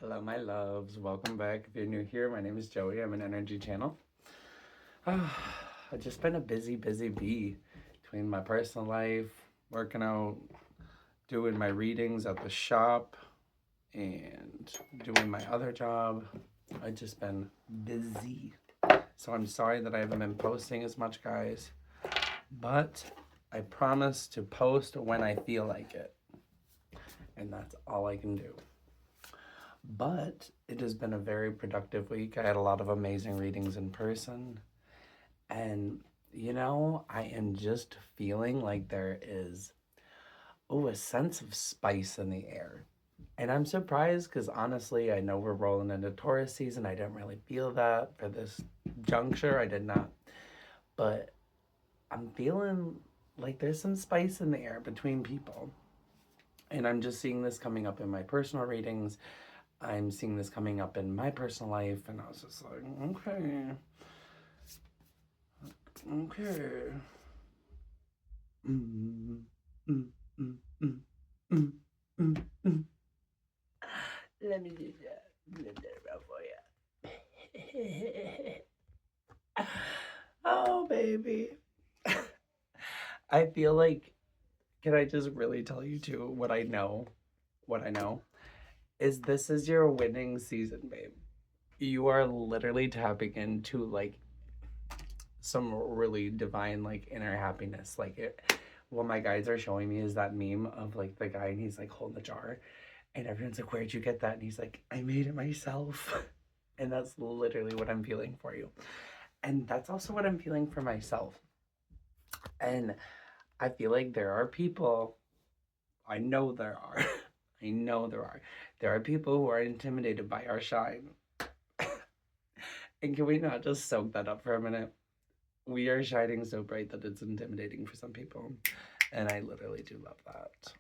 Hello, my loves. Welcome back. If you're new here, my name is Joey. I'm an energy channel. I've just been a busy bee between my personal life, working out, doing my readings at the shop, and doing my other job. I've just been busy. So I'm sorry that I haven't been posting as much, guys. But I promise to post when I feel like it. And that's all I can do. But it has been a very productive week. I had a lot of amazing readings in person. And, I am just feeling like there is, a sense of spice in the air. And I'm surprised because honestly, I know we're rolling into Taurus season. I didn't really feel that for this juncture. I did not. But I'm feeling like there's some spice in the air between people. And I'm just seeing this coming up in my personal readings. I'm seeing this coming up in my personal life, and I was just like, okay. Mm, mm, mm, mm, mm, mm, mm. Let me do that. Let that around for you. Oh, baby. I feel like, can I just really tell you too what I know? What I know is this is your winning season, babe. You are literally tapping into like some really divine like inner happiness. Like what my guides are showing me is that meme of like the guy and he's like holding the jar and everyone's like, where'd you get that? And he's like, I made it myself. And that's literally what I'm feeling for you. And that's also what I'm feeling for myself. And I feel like there are people, I know there are, I know there are people who are intimidated by our shine. And can we not just soak that up for a minute? We are shining so bright that it's intimidating for some people. And I literally do love that.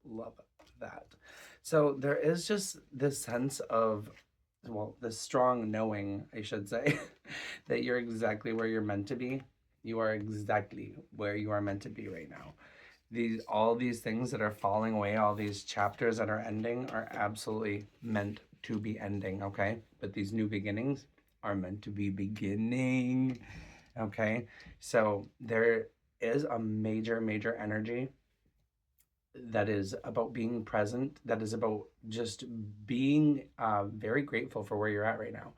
Love that. So there is just this sense of, well, this strong knowing, I should say, that you're exactly where you're meant to be. You are exactly where you are meant to be right now. All these things that are falling away, all these chapters that are ending are absolutely meant to be ending, okay? But these new beginnings are meant to be beginning. Okay, so there is a major energy that is about being present, that is about just being very grateful for where you're at right now.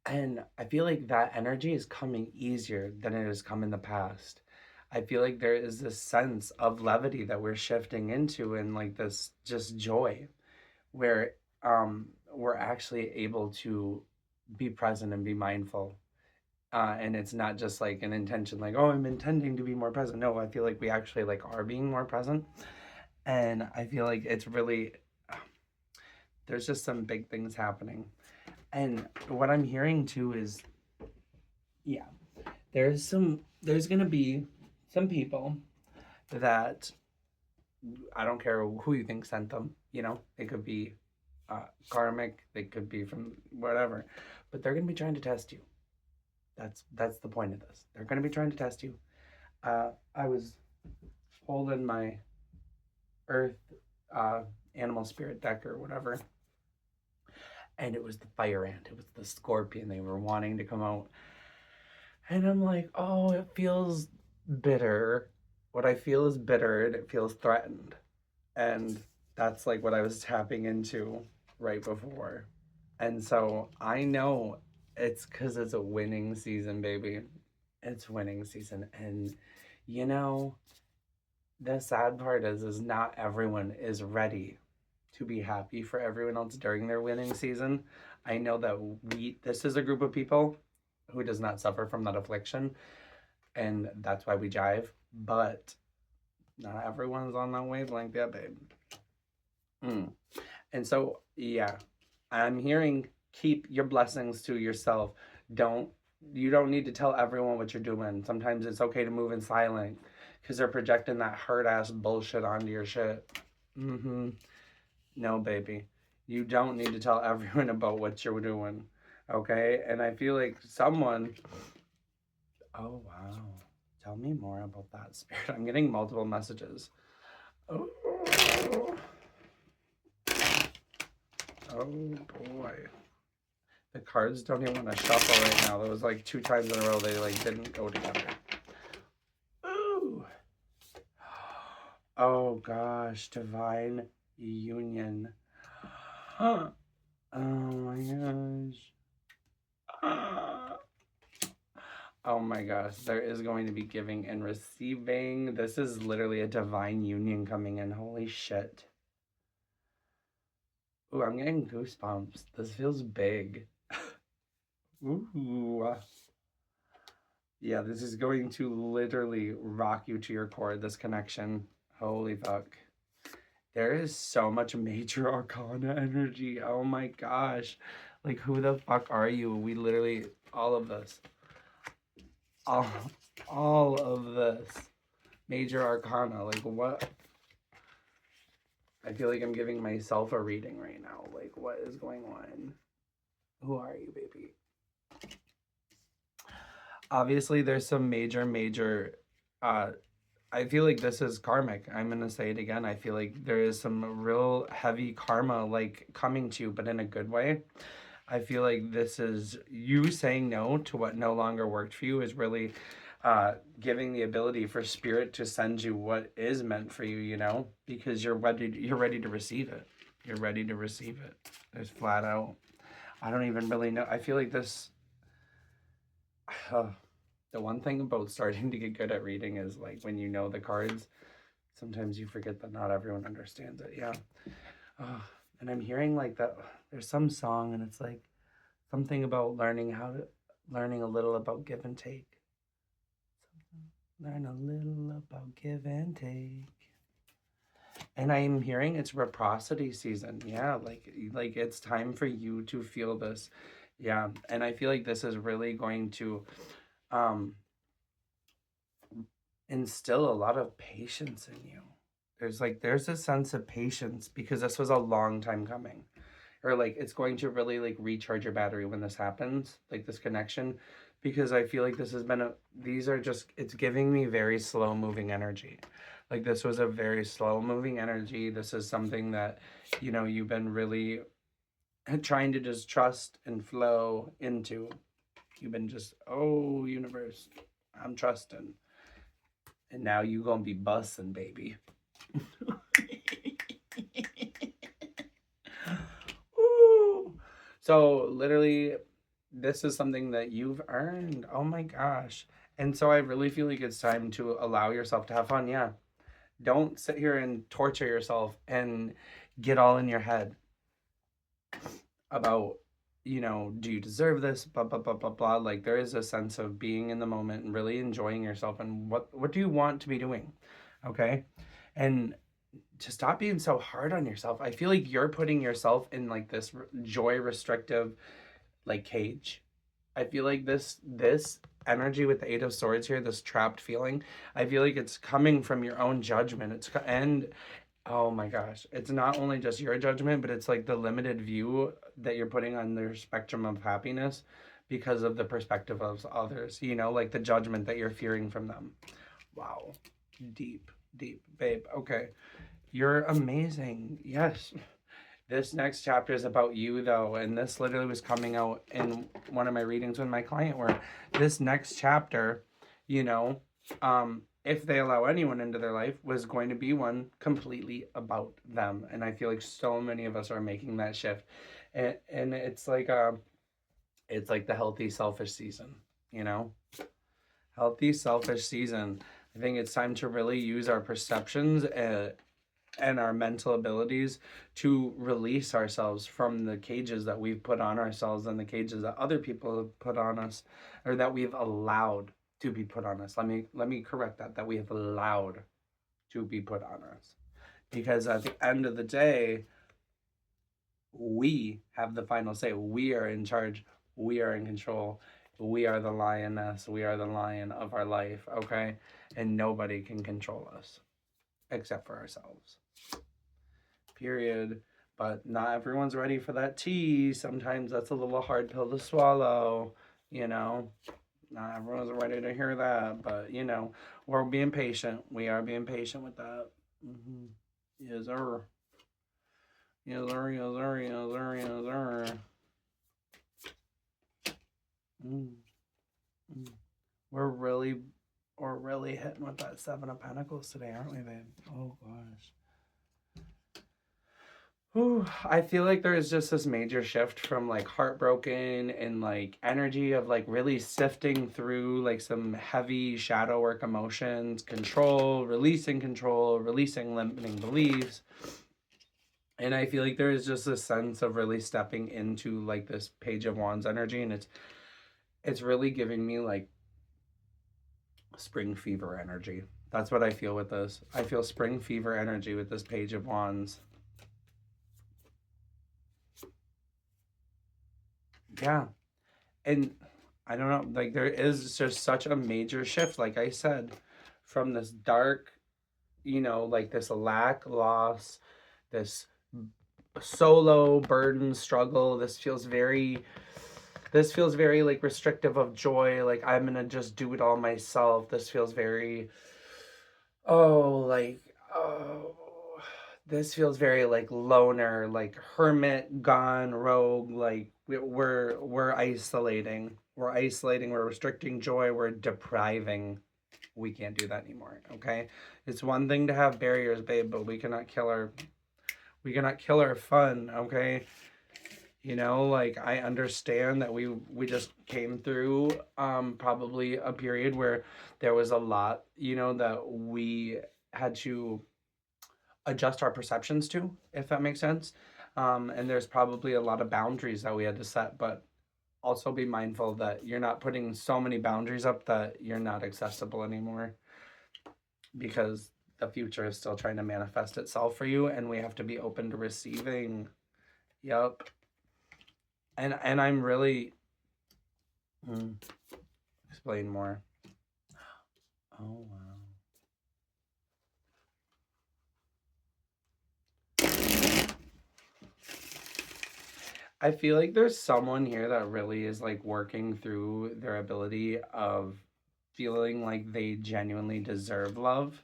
And I feel like that energy is coming easier than it has come in the past. I feel like there is this sense of levity that we're shifting into, and like this just joy where we're actually able to be present and be mindful, and it's not just like an intention like, oh, I'm intending to be more present. No, I feel like we actually like are being more present. And I feel like it's really, there's just some big things happening. And what I'm hearing too is, yeah, there's gonna be some people that, I don't care who you think sent them, it could be karmic, they could be from whatever, but they're gonna be trying to test you. That's the point of this. They're gonna be trying to test you. I was holding my earth animal spirit deck or whatever, and it was the fire ant, it was the scorpion. They were wanting to come out, and I'm like, oh, it feels bitter. What I feel is bitter, and it feels threatened. And that's like what I was tapping into right before. And so I know it's because it's a winning season, baby. It's winning season. And you know, the sad part is not everyone is ready to be happy for everyone else during their winning season. I know that this is a group of people who does not suffer from that affliction, and that's why we jive. But not everyone's on that wavelength yet, babe. And so, yeah, I'm hearing keep your blessings to yourself. You don't need to tell everyone what you're doing. Sometimes it's okay to move in silent because they're projecting that hurt ass bullshit onto your shit. No, baby. You don't need to tell everyone about what you're doing. Okay? And I feel like someone. Oh, wow. Tell me more about that, Spirit. I'm getting multiple messages. Oh. Oh boy. The cards don't even want to shuffle right now. There was like 2 times in a row they like didn't go together. Ooh. Oh gosh, divine union. Oh my gosh. Oh my gosh, there is going to be giving and receiving. This is literally a divine union coming in. Holy shit. Ooh, I'm getting goosebumps. This feels big. Ooh. Yeah, this is going to literally rock you to your core, this connection. Holy fuck. There is so much major arcana energy. Oh my gosh. Like, who the fuck are you? We literally, all of this. All of this. Major arcana. Like, what? I feel like I'm giving myself a reading right now. Like, what is going on? Who are you, baby? Obviously, there's some major, I feel like this is karmic. I'm going to say it again. I feel like there is some real heavy karma, like, coming to you, but in a good way. I feel like this is you saying no to what no longer worked for you is really giving the ability for spirit to send you what is meant for you, you know, because you're ready to receive it. You're ready to receive it. There's flat out. I don't even really know. I feel like this, the one thing about starting to get good at reading is like when you know the cards, sometimes you forget that not everyone understands it. Yeah. And I'm hearing like that there's some song and it's like something about learning a little about give and take. Learn a little about give and take. And I'm hearing it's reciprocity season. Yeah, like it's time for you to feel this. Yeah, and I feel like this is really going to instill a lot of patience in you. There's a sense of patience because this was a long time coming. Or like it's going to really like recharge your battery when this happens, like this connection, because I feel like this has been it's giving me very slow moving energy. Like this was a very slow moving energy. This is something that, you know, you've been really trying to just trust and flow into. You've been just, oh universe, I'm trusting. And now you gonna be bussing, baby. So literally, this is something that you've earned. Oh my gosh. And so I really feel like it's time to allow yourself to have fun. Yeah. Don't sit here and torture yourself and get all in your head about, you know, do you deserve this? Blah, blah, blah, blah, blah. Like there is a sense of being in the moment and really enjoying yourself and what do you want to be doing? Okay. And to stop being so hard on yourself. I feel like you're putting yourself in like this joy restrictive like cage. I feel like this energy with the 8 of Swords here, this trapped feeling, I feel like it's coming from your own judgment. And oh my gosh, it's not only just your judgment, but it's like the limited view that you're putting on their spectrum of happiness because of the perspective of others, you know, like the judgment that you're fearing from them. Wow. Deep, babe. Okay. You're amazing. Yes. This next chapter is about you, though, and this literally was coming out in one of my readings with my client, where this next chapter, you know, if they allow anyone into their life, was going to be one completely about them. And I feel like so many of us are making that shift, and it's like the healthy selfish season, you know, healthy selfish season. I think it's time to really use our perceptions and our mental abilities to release ourselves from the cages that we've put on ourselves and the cages that other people have put on us, or that we've allowed to be put on us. Let me correct that we have allowed to be put on us. Because at the end of the day, we have the final say. We are in charge. We are in control. We are the lioness. We are the lion of our life, okay? And nobody can control us except for ourselves. Period. But not everyone's ready for that tea. Sometimes that's a little hard pill to swallow, you know. Not everyone's ready to hear that, but you know, we're being patient. We are being patient with that. Yes, sir. Yes, sir, yes, sir, yes, sir, yes, sir. Mm, mm. We're really, we're really hitting with that Seven of Pentacles today, aren't we, babe? Oh gosh. Whew, I feel like there is just this major shift from like heartbroken and like energy of like really sifting through like some heavy shadow work emotions, releasing control, releasing limiting beliefs. And I feel like there is just a sense of really stepping into like this Page of Wands energy, and it's really giving me like spring fever energy. That's what I feel with this. I feel spring fever energy with this Page of Wands. Yeah. And I don't know, like there is just such a major shift, like I said, from this dark, like this lack, loss, this solo burden struggle. This feels very like restrictive of joy, like I'm gonna just do it all myself. This feels very, oh, like, oh, this feels very like loner, like hermit, gone rogue. Like we're isolating, we're restricting joy, we're depriving. We can't do that anymore. Okay, it's one thing to have barriers, babe, but we cannot kill our fun. Okay, like I understand that we just came through probably a period where there was a lot, that we had to adjust our perceptions to, if that makes sense. And there's probably a lot of boundaries that we had to set, but also be mindful that you're not putting so many boundaries up that you're not accessible anymore, because the future is still trying to manifest itself for you, and we have to be open to receiving. Yep. And I'm really explain more. Oh wow. I feel like there's someone here that really is like working through their ability of feeling like they genuinely deserve love.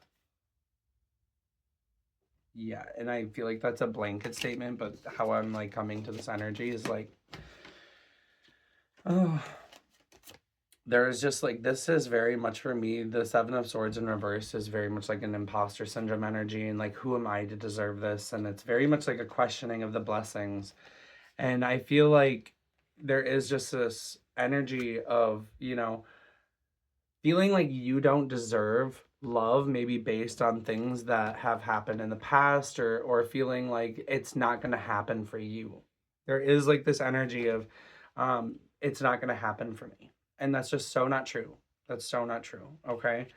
Yeah, and I feel like that's a blanket statement, but how I'm like coming to this energy is like, oh, there's just like, this is very much for me. The Seven of Swords in reverse is very much like an imposter syndrome energy, and like, who am I to deserve this? And it's very much like a questioning of the blessings. And I feel like there is just this energy of, feeling like you don't deserve love, maybe based on things that have happened in the past, or feeling like it's not going to happen for you. There is like this energy of it's not going to happen for me. And that's just so not true. That's so not true. Okay.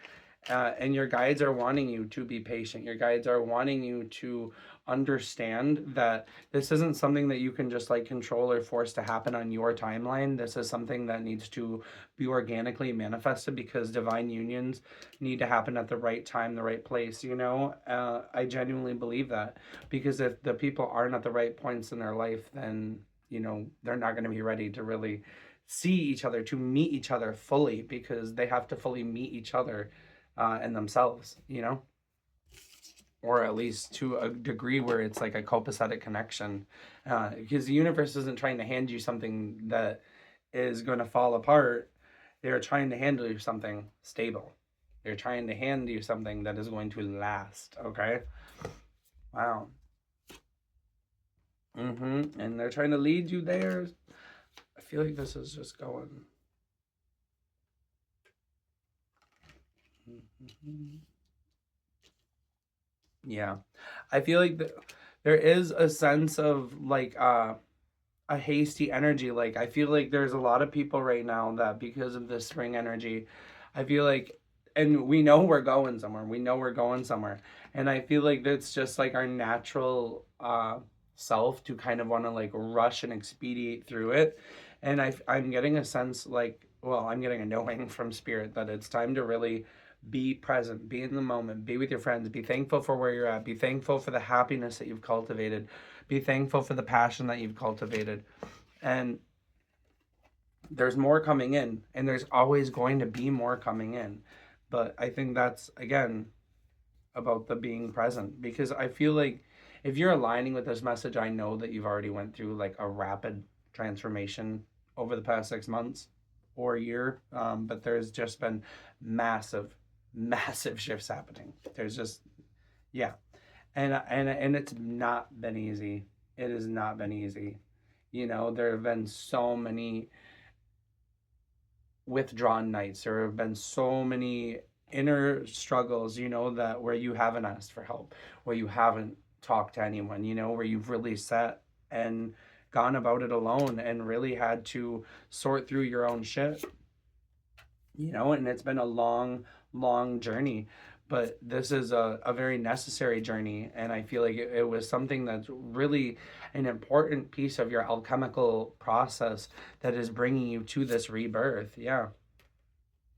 And your guides are wanting you to be patient. Your guides are wanting you to understand that this isn't something that you can just like control or force to happen on your timeline. This is something that needs to be organically manifested, because divine unions need to happen at the right time, the right place. I genuinely believe that, because if the people aren't at the right points in their life, then they're not going to be ready to really see each other, to meet each other fully, because they have to fully meet each other and themselves, or at least to a degree where it's like a copacetic connection, because the universe isn't trying to hand you something that is going to fall apart. They're trying to hand you something stable. They're trying to hand you something that is going to last. Okay. Wow. And they're trying to lead you there. I feel like this is just going. Yeah, I feel like there is a sense of like a hasty energy. Like I feel like there's a lot of people right now that, because of this spring energy, I feel like, and we know we're going somewhere. We know we're going somewhere, and I feel like that's just like our natural self to kind of want to like rush and expedite through it. And I'm getting a sense like, well, I'm getting a knowing from spirit that it's time to really be present, be in the moment, be with your friends, be thankful for where you're at, be thankful for the happiness that you've cultivated, be thankful for the passion that you've cultivated. And there's more coming in, and there's always going to be more coming in. But I think that's, again, about the being present, because I feel like if you're aligning with this message, I know that you've already went through like a rapid transformation over the past 6 months or a year. But there's just been massive, massive shifts happening. There's just, yeah. And it's not been easy. It has not been easy. You know, there have been so many withdrawn nights. There have been so many inner struggles, you know, that where you haven't asked for help, where you haven't talked to anyone, you know, where you've really sat and gone about it alone and really had to sort through your own shit, you know, and it's been a long, long journey. But this is a very necessary journey. And I feel like it was something that's really an important piece of your alchemical process that is bringing you to this rebirth. Yeah.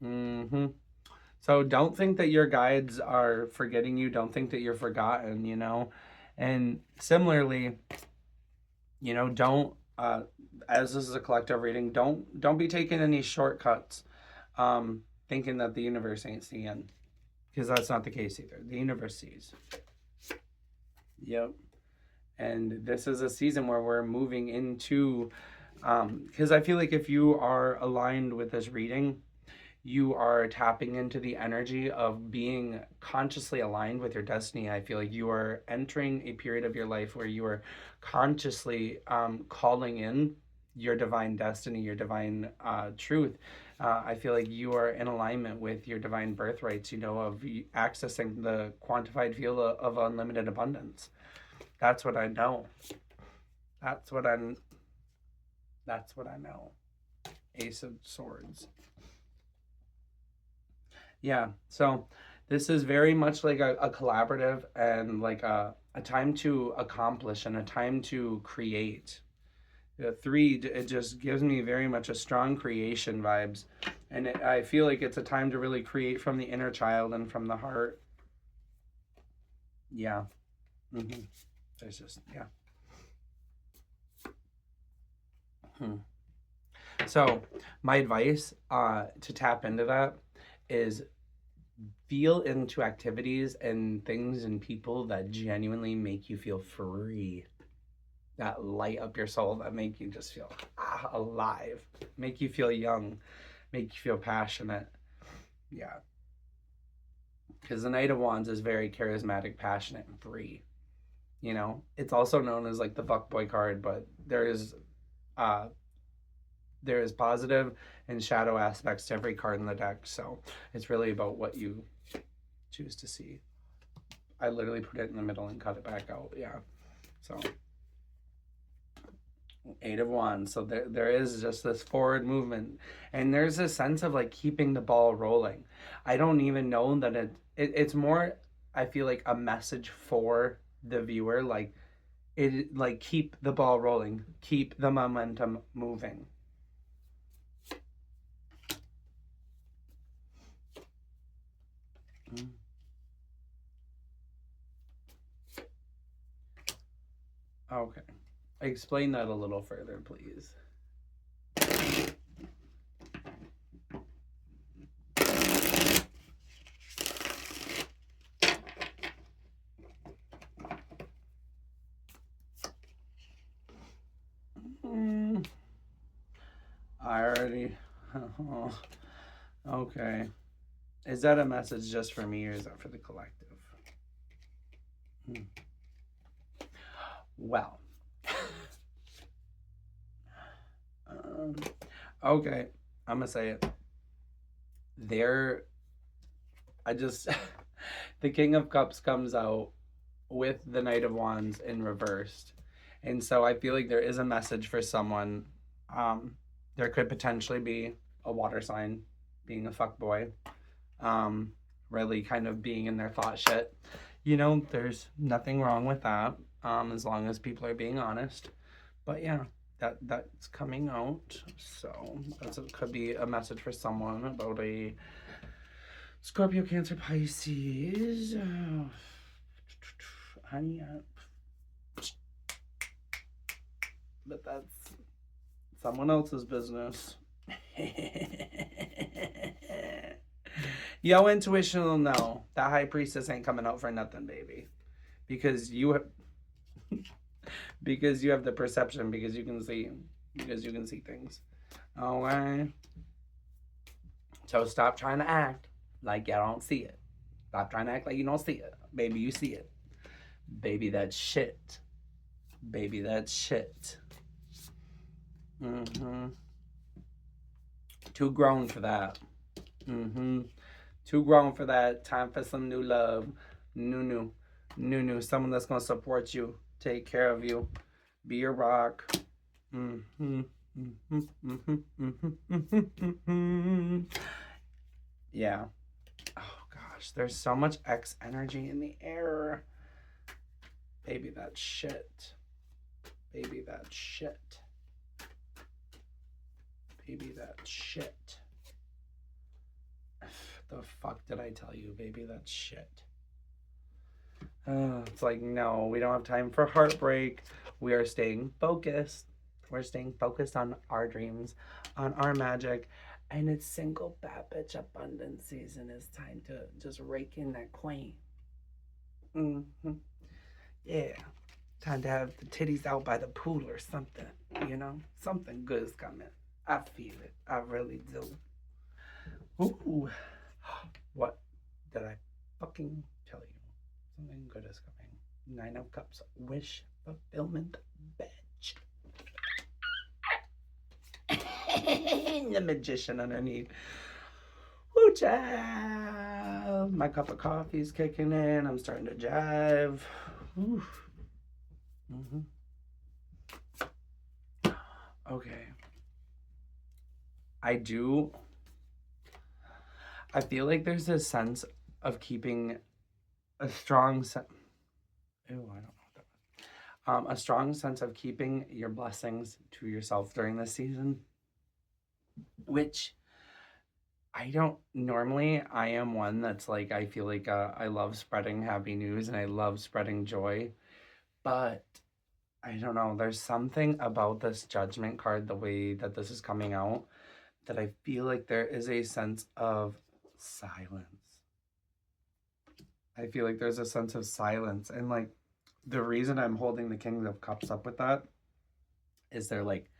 So don't think that your guides are forgetting you. Don't think that you're forgotten, you know. And similarly, you know, don't as this is a collective reading, don't be taking any shortcuts, thinking that the universe ain't seeing, because that's not the case either. The universe sees. Yep. And this is a season where we're moving into, because I feel like if you are aligned with this reading, you are tapping into the energy of being consciously aligned with your destiny. I feel like you are entering a period of your life where you are consciously calling in your divine destiny, your divine truth. I feel like you are in alignment with your divine birthrights, you know, of accessing the quantified field of unlimited abundance. That's what I know. That's what I know. Ace of Swords. Yeah, so this is very much like a collaborative and like a time to accomplish and a time to create. The 3, it just gives me very much a strong creation vibes. And I feel like it's a time to really create from the inner child and from the heart. Yeah. There's just, yeah. So my advice to tap into that is feel into activities and things and people that genuinely make you feel free, that light up your soul, that make you just feel alive, make you feel young, make you feel passionate. Yeah. Because the Knight of Wands is very charismatic, passionate, and free. You know, it's also known as like the fuckboy card, but there is positive and shadow aspects to every card in the deck. So it's really about what you choose to see. I literally put it in the middle and cut it back out. Yeah. So 8 of Wands. So there is just this forward movement, and there's a sense of like keeping the ball rolling. I don't even know that it's more, I feel like, a message for the viewer, like keep the ball rolling, keep the momentum moving. Okay. Explain that a little further, please. I already... Oh, okay. Is that a message just for me, or is that for the collective? Well. Okay. I'm gonna say it. The King of Cups comes out with the Knight of Wands in reversed. And so I feel like there is a message for someone. There could potentially be a water sign being a fuckboy. Really kind of being in their thought shit. You know, there's nothing wrong with that, as long as people are being honest. But yeah, that's coming out. So that could be a message for someone about a Scorpio, Cancer, Pisces. Honey, but that's someone else's business. Yo, intuition will know that High Priestess ain't coming out for nothing, baby. Because you Because you have the perception, because you can see things. Okay. So stop trying to act like you don't see it. Stop trying to act like you don't see it. Baby, you see it. Baby, that's shit. Baby, that's shit. Mm-hmm. Too grown for that. Mm-hmm. Too grown for that. Time for some new love. New. Someone that's gonna support you, take care of you, be your rock. Mm-hmm. Mm-hmm. Mm-hmm. Mm-hmm. Mm-hmm. Yeah. Oh gosh, there's so much X energy in the air. Baby, that shit. Baby, that shit. Baby, that shit. The fuck did I tell you, baby? That shit. It's like, no, we don't have time for heartbreak. We are staying focused. We're staying focused on our dreams, on our magic. And it's single bad bitch abundance season. It's time to just rake in that queen. Mm-hmm. Yeah. Time to have the titties out by the pool or something, you know? Something good is coming. I feel it. I really do. Ooh. What did I fucking tell you? Something good is coming. 9 of Cups. Wish fulfillment, bitch. The Magician underneath. Woo, jive. My cup of coffee's kicking in. I'm starting to jive. Ooh. Mm-hmm. Okay. I feel like there's a sense of keeping a strong sense. Ew, I don't know what that was. A strong sense of keeping your blessings to yourself during this season, which I don't normally. I am one that's like, I feel like I love spreading happy news and I love spreading joy, but I don't know. There's something about this Judgment card, the way that this is coming out, that I feel like there is a sense of silence. I feel like there's a sense of silence. And like the reason I'm holding the King of Cups up with that is they're like,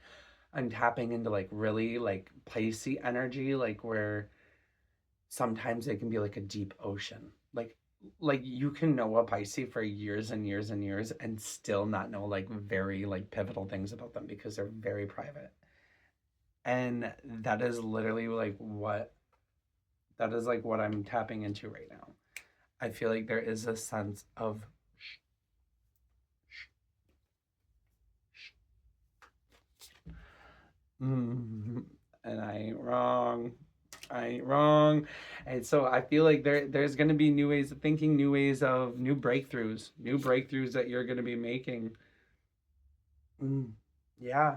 I'm tapping into like really like Pisces energy, like where sometimes it can be like a deep ocean. Like you can know a Pisces for years and years and years and still not know like very like pivotal things about them because they're very private. And that is literally like what I'm tapping into right now. I feel like there is a sense of and I ain't wrong. I ain't wrong. And so I feel like there's gonna be new ways of thinking, new ways of new breakthroughs that you're gonna be making. Yeah,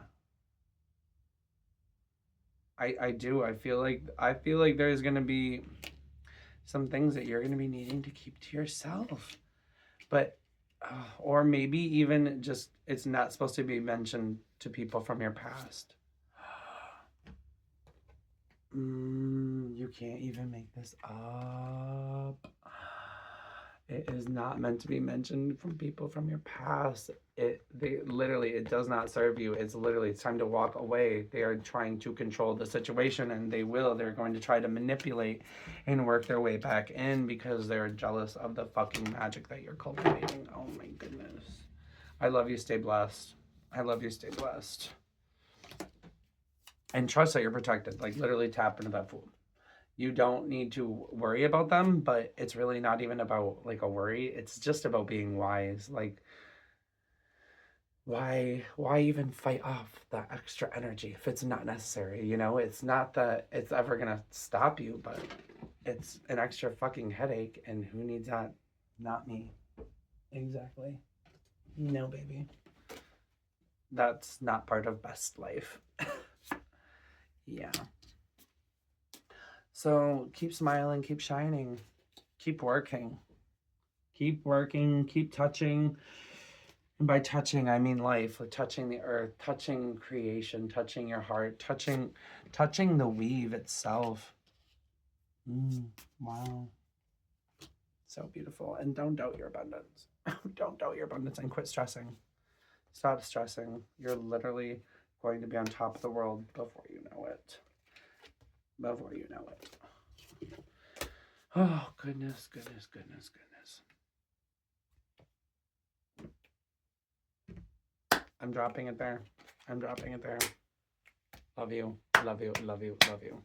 I do. I feel like there's gonna be some things that you're gonna be needing to keep to yourself. But or maybe even just it's not supposed to be mentioned to people from your past. You can't even make this up. It is not meant to be mentioned from people from your past. It does not serve you. It's time to walk away. They are trying to control the situation and they're going to try to manipulate and work their way back in because they're jealous of the fucking magic that you're cultivating. Oh my goodness. I love you, stay blessed. I love you, stay blessed. And trust that you're protected. Like literally tap into that fool. You don't need to worry about them, but it's really not even about like a worry. It's just about being wise. Like why even fight off that extra energy if it's not necessary, you know? It's not that it's ever gonna stop you, but it's an extra fucking headache and who needs that? Not me. Exactly. No, baby. That's not part of best life. Yeah. So keep smiling, keep shining, keep working, keep touching. And by touching, I mean life, like touching the earth, touching creation, touching your heart, touching the weave itself. Wow. So beautiful. And don't doubt your abundance. Don't doubt your abundance and quit stressing. Stop stressing. You're literally going to be on top of the world before you know it. Before you know it. Oh, goodness, goodness, goodness, goodness. I'm dropping it there. I'm dropping it there. Love you, love you, love you, love you.